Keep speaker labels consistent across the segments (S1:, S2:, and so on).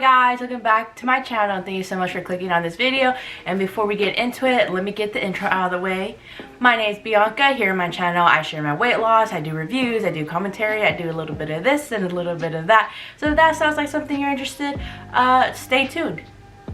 S1: guys, welcome back to my channel. Thank you so much for clicking on this video. And before we get into it, let me get the intro out of the way. My name is Bianca. Here on my channel I share my weight loss, I do reviews, I do commentary, I do a little bit of this and a little bit of that. So if that sounds like something you're interested, stay tuned.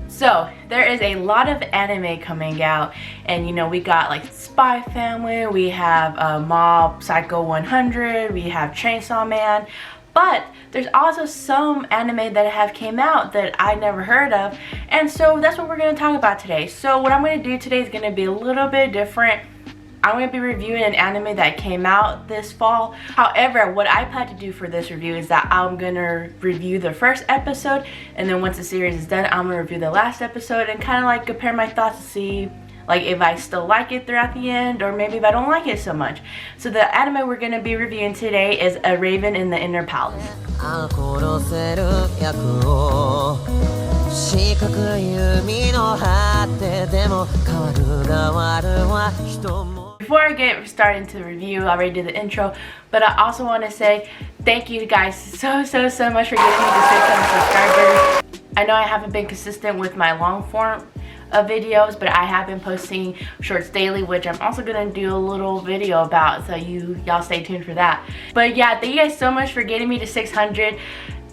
S1: So there is a lot of anime coming out, and you know, we got like Spy Family, we have Mob Psycho 100, we have Chainsaw Man. But there's also some anime that have came out that I never heard of, and so that's what we're going to talk about today. So what I'm going to do today is going to be a little bit different. I'm going to be reviewing an anime that came out this fall. However, what I plan to do for this review is that I'm going to review the first episode, and then once the series is done, I'm going to review the last episode and kind of like compare my thoughts to see like if I still like it throughout the end, or maybe if I don't like it so much. So the anime we're going to be reviewing today is A Raven in the Inner Palace. Before I get started into the review, I already did the intro, but I also want to say thank you guys so much for getting me to 600 subscribers. I know I haven't been consistent with my long form of videos, but I have been posting shorts daily, which I'm also gonna do a little video about, so y'all stay tuned for that. But yeah, thank you guys so much for getting me to 600.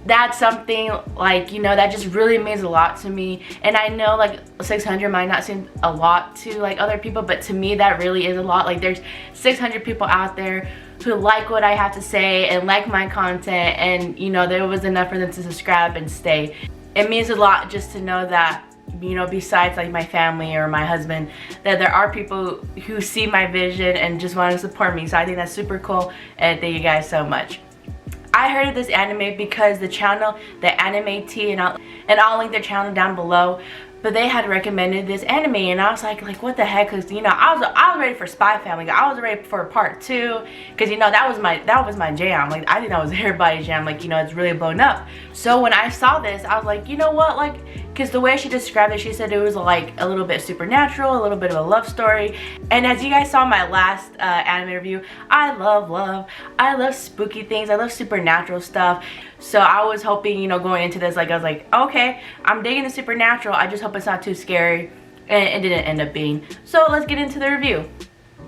S1: That's something, like, you know, that just really means a lot to me. And I know like 600 might not seem a lot to like other people, but to me that really is a lot. Like, there's 600 people out there who like what I have to say and like my content, and you know, there was enough for them to subscribe and stay. It means a lot just to know that, you know, besides like my family or my husband, that there are people who see my vision and just want to support me. So I think that's super cool, and thank you guys so much. I heard of this anime because the channel, the Anime Tea, and I'll link their channel down below, but they had recommended this anime, and I was like what the heck? Because you know, I was ready for Spy Family. I was ready for part 2, because you know, that was my jam. Like, I think that was everybody's jam. Like, you know, it's really blown up. So when I saw this, I was like, you know what, like, because the way she described it, she said it was like a little bit supernatural, a little bit of a love story. And as you guys saw in my last anime review, I love love. I love spooky things. I love supernatural stuff. So I was hoping, you know, going into this, like, I was like, okay, I'm digging the supernatural. I just hope it's not too scary. And it didn't end up being. So let's get into the review.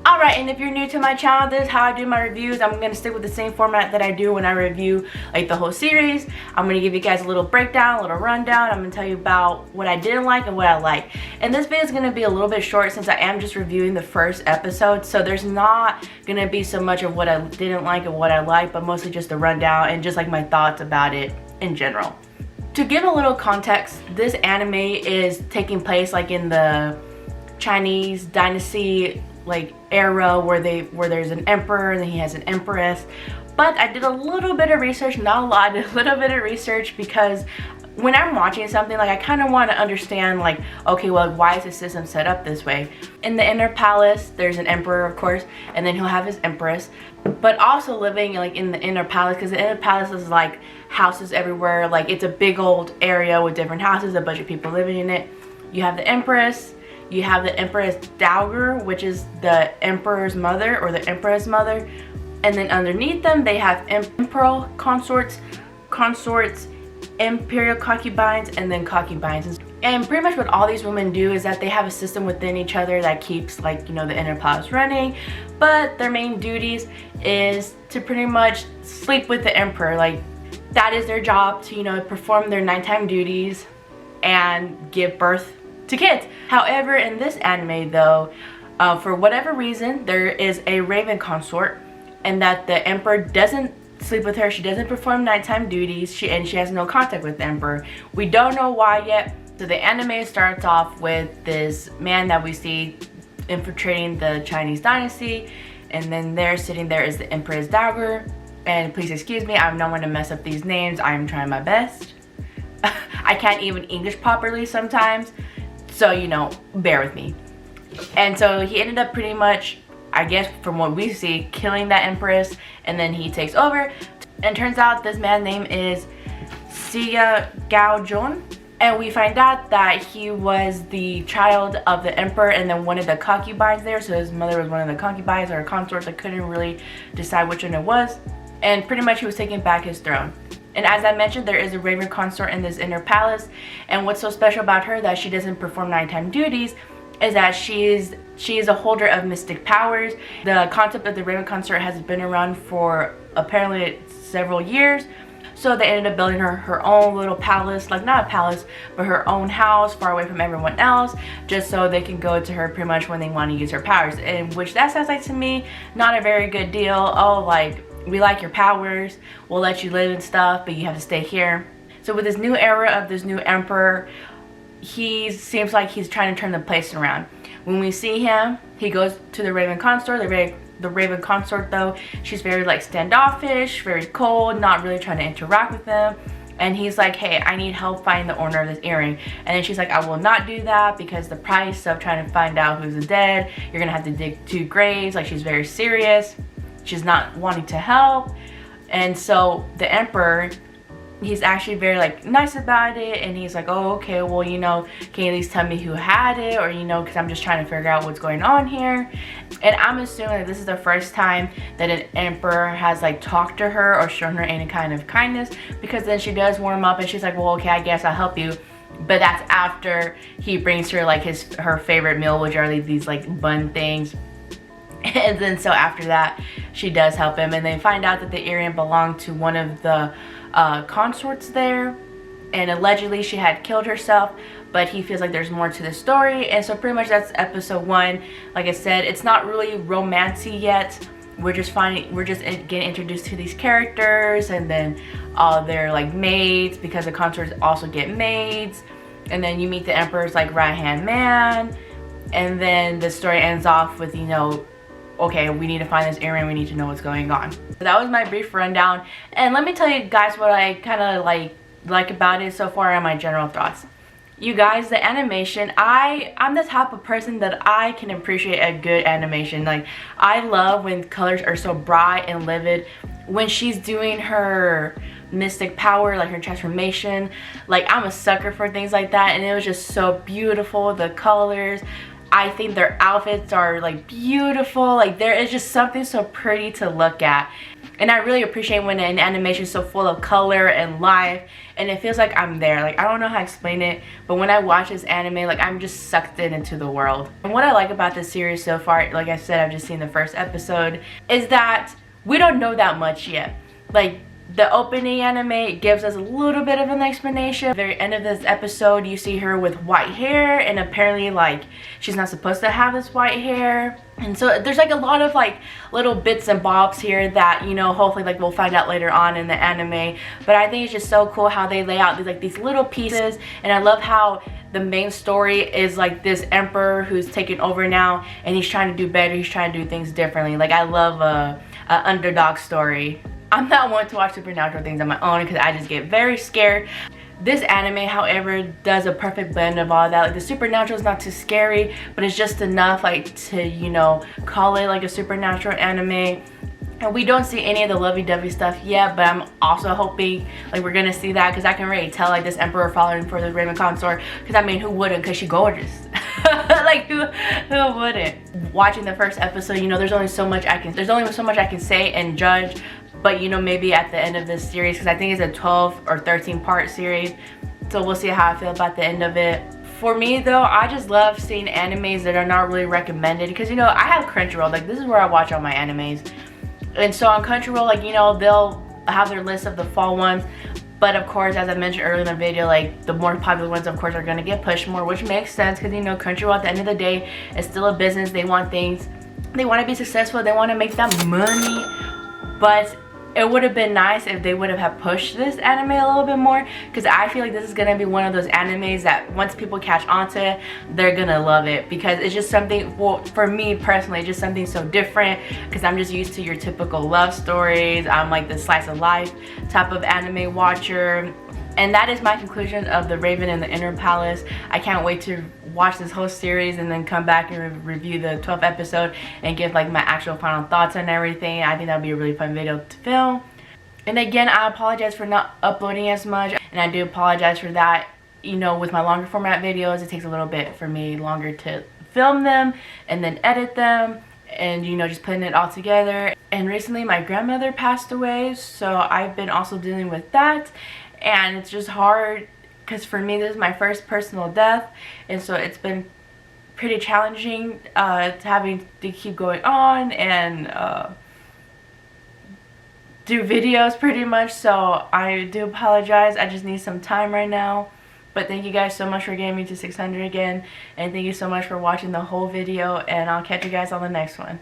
S1: Alright, and if you're new to my channel, this is how I do my reviews. I'm going to stick with the same format that I do when I review like the whole series. I'm going to give you guys a little breakdown, a little rundown. I'm going to tell you about what I didn't like and what I like. And this video is going to be a little bit short since I am just reviewing the first episode. So there's not going to be so much of what I didn't like and what I like, but mostly just a rundown and just like my thoughts about it in general. To give a little context, this anime is taking place like in the Chinese dynasty like era where there's an emperor and then he has an empress. But I did a little bit of research, not a lot, a little bit of research, because when I'm watching something, like, I kind of want to understand, like, okay, well, why is the system set up this way? In the Inner Palace, there's an emperor, of course, and then he'll have his empress, but also living like in the Inner Palace, because the Inner Palace is like houses everywhere. Like, it's a big old area with different houses, a bunch of people living in it. You have the empress. You have the Empress Dowager, which is the emperor's mother or the empress mother, and then underneath them they have imperial consorts, imperial concubines, and then concubines. And pretty much what all these women do is that they have a system within each other that keeps, like, you know, the Inner Palace running, but their main duties is to pretty much sleep with the emperor. Like, that is their job, to, you know, perform their nighttime duties and give birth to kids. However, in this anime though, for whatever reason, there is a Raven consort, and that the emperor doesn't sleep with her. She doesn't perform nighttime duties, and she has no contact with the emperor. We don't know why yet. So the anime starts off with this man that we see infiltrating the Chinese dynasty, and then there, sitting there, is the Empress Dowager. And please excuse me, I'm not going to mess up these names. I'm trying my best. I can't even English properly sometimes, so, you know, bear with me. And so he ended up pretty much, I guess from what we see, killing that empress, and then he takes over. And turns out this man's name is Xia Gaojun, and we find out that he was the child of the emperor and then one of the concubines there. So his mother was one of the concubines or consorts. I couldn't really decide which one it was. And pretty much he was taking back his throne. And as I mentioned, there is a Raven consort in this inner palace, and what's so special about her that she doesn't perform nighttime duties is that she is a holder of mystic powers. The concept of the Raven consort has been around for apparently several years. So they ended up building her own little palace, like not a palace, but her own house far away from everyone else, just so they can go to her pretty much when they want to use her powers. And which that sounds like to me not a very good deal. Oh, like, we like your powers, we'll let you live and stuff, but you have to stay here. So with this new era of this new emperor, he seems like he's trying to turn the place around. When we see him, he goes to the Raven consort. The Raven consort, though, she's very like standoffish, very cold, not really trying to interact with them. And he's like, hey, I need help finding the owner of this earring. And then she's like, I will not do that, because the price of trying to find out who's dead, you're gonna have to dig 2 graves. Like, she's very serious. She's not wanting to help. And so the emperor, he's actually very like nice about it, and he's like, oh, okay, well, you know, can you at least tell me who had it, or, you know, because I'm just trying to figure out what's going on here. And I'm assuming that this is the first time that an emperor has like talked to her or shown her any kind of kindness, because then she does warm up and she's like, well, okay, I guess I'll help you. But that's after he brings her like her favorite meal, which are these like bun things. And then so after that, she does help him, and they find out that the earring belonged to one of the consorts there, and allegedly she had killed herself, but he feels like there's more to the story. And so pretty much that's episode 1. Like I said, it's not really romancy yet. We're just getting introduced to these characters, and then their like maids, because the consorts also get maids, and then you meet the emperor's like right hand man, and then the story ends off with, you know, okay, we need to find this earring, we need to know what's going on. So that was my brief rundown, and let me tell you guys what I kind of like about it so far and my general thoughts. You guys, the animation, I'm the type of person that I can appreciate a good animation. Like, I love when colors are so bright and vivid. When she's doing her mystic power, like her transformation, like, I'm a sucker for things like that, and it was just so beautiful. The colors, I think their outfits are like beautiful. Like, there is just something so pretty to look at, and I really appreciate when an animation is so full of color and life, and it feels like I'm there. Like, I don't know how to explain it, but when I watch this anime, like, I'm just sucked into the world. And what I like about this series so far, like I said, I've just seen the first episode, is that we don't know that much yet. Like, the opening anime gives us a little bit of an explanation. At the very end of this episode, you see her with white hair, and apparently, like, she's not supposed to have this white hair. And so there's like a lot of like little bits and bobs here that, you know, hopefully like we'll find out later on in the anime. But I think it's just so cool how they lay out these little pieces, and I love how the main story is like this emperor who's taken over now, and he's trying to do better, he's trying to do things differently. Like, I love a underdog story. I'm not one to watch supernatural things on my own because I just get very scared. This anime, however, does a perfect blend of all that. Like, the supernatural is not too scary, but it's just enough like to, you know, call it like a supernatural anime. And we don't see any of the lovey-dovey stuff yet, but I'm also hoping like we're gonna see that, because I can already tell like this emperor falling for the Raven consort, because I mean, who wouldn't? Because she's gorgeous. Like, who wouldn't? Watching the first episode, you know, there's only so much I can say and judge. But, you know, maybe at the end of this series, because I think it's a 12 or 13 part series, so we'll see how I feel about the end of it. For me though, I just love seeing animes that are not really recommended, because, you know, I have Crunchyroll. Like, this is where I watch all my animes, and so on Crunchyroll, like, you know, they'll have their list of the fall ones, but of course, as I mentioned earlier in the video, like, the more popular ones of course are going to get pushed more, which makes sense, because, you know, Crunchyroll at the end of the day is still a business. They want things, they want to be successful, they want to make that money. But it would have been nice if they would have pushed this anime a little bit more, because I feel like this is going to be one of those animes that once people catch on to it, they're going to love it, because it's just something, well, for me personally, just something so different, because I'm just used to your typical love stories. I'm like the slice of life type of anime watcher. And that is my conclusion of The Raven in the Inner Palace. I can't wait to watch this whole series and then come back and review the 12th episode and give like my actual final thoughts on everything. I think that would be a really fun video to film. And again, I apologize for not uploading as much, and I do apologize for that. You know, with my longer format videos, it takes a little bit for me longer to film them and then edit them. and you know, just putting it all together. And recently my grandmother passed away, so I've been also dealing with that, and it's just hard because for me this is my first personal death, and so it's been pretty challenging having to keep going on and do videos pretty much. So I do apologize, I just need some time right now. But thank you guys so much for getting me to 600 again, and thank you so much for watching the whole video, and I'll catch you guys on the next one.